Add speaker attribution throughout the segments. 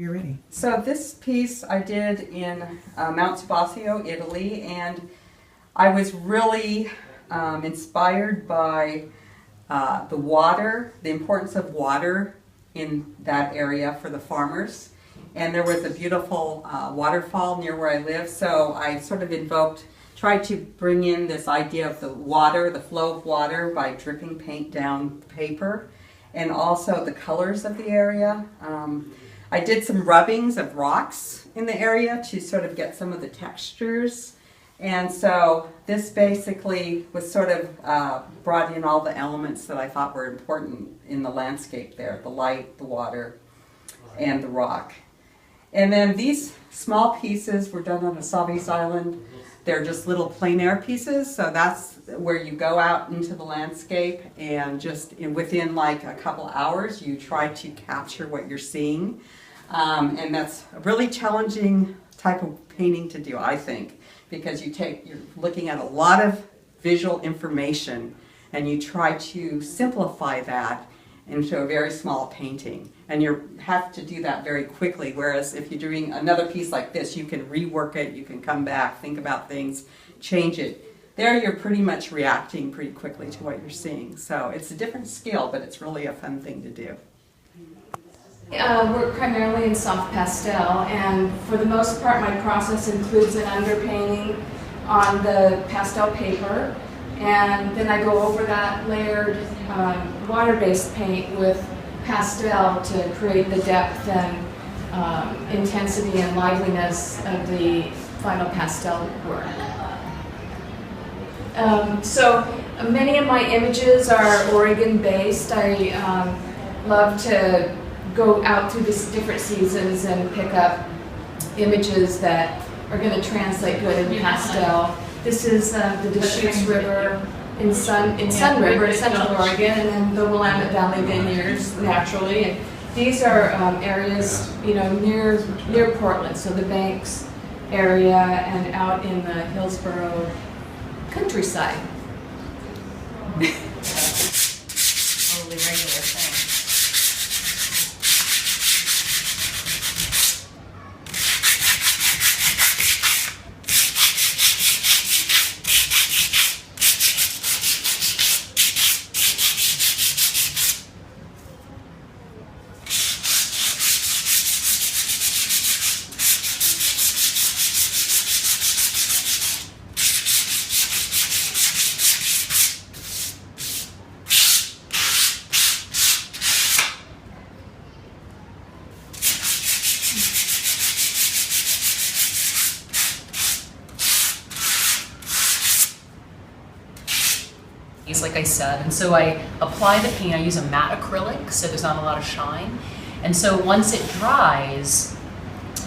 Speaker 1: You're ready.
Speaker 2: So this piece I did in Mount Spazio, Italy, and I was really inspired by the water, the importance of water in that area for the farmers. And there was a beautiful waterfall near where I live, so I sort of tried to bring in this idea of the water, the flow of water by dripping paint down paper, and also the colors of the area. I did some rubbings of rocks in the area to sort of get some of the textures. And so this basically was sort of brought in all the elements that I thought were important in the landscape there, the light, the water, and the rock. And then these small pieces were done on a Savis Island. They're just little plein air pieces, so that's where you go out into the landscape and just within like a couple hours you try to capture what you're seeing. And that's a really challenging type of painting to do, I think, because you're looking at a lot of visual information and you try to simplify that into a very small painting. And you have to do that very quickly, whereas if you're doing another piece like this, you can rework it, you can come back, think about things, change it. There you're pretty much reacting pretty quickly to what you're seeing. So it's a different skill, but it's really a fun thing to do.
Speaker 3: Work primarily in soft pastel, and for the most part my process includes an underpainting on the pastel paper, and then I go over that layered water-based paint with pastel to create the depth and intensity and liveliness of the final pastel work. So many of my images are Oregon-based. I love to go out through the different seasons and pick up images that are going to translate good in pastel. This is the Deschutes River in Sun River in Central Oregon, and then the Willamette Valley Vineyards naturally. And these are areas, you know, near Portland, so the Banks area and out in the Hillsborough countryside.
Speaker 4: Totally regular thing. Like I said, and so I apply the paint. I use a matte acrylic, so there's not a lot of shine. And so once it dries,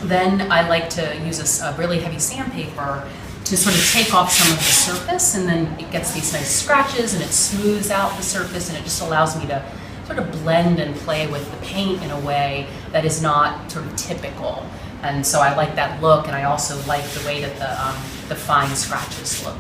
Speaker 4: then I like to use a really heavy sandpaper to sort of take off some of the surface, and then it gets these nice scratches and it smooths out the surface, and it just allows me to sort of blend and play with the paint in a way that is not sort of typical. And so I like that look, and I also like the way that the fine scratches look.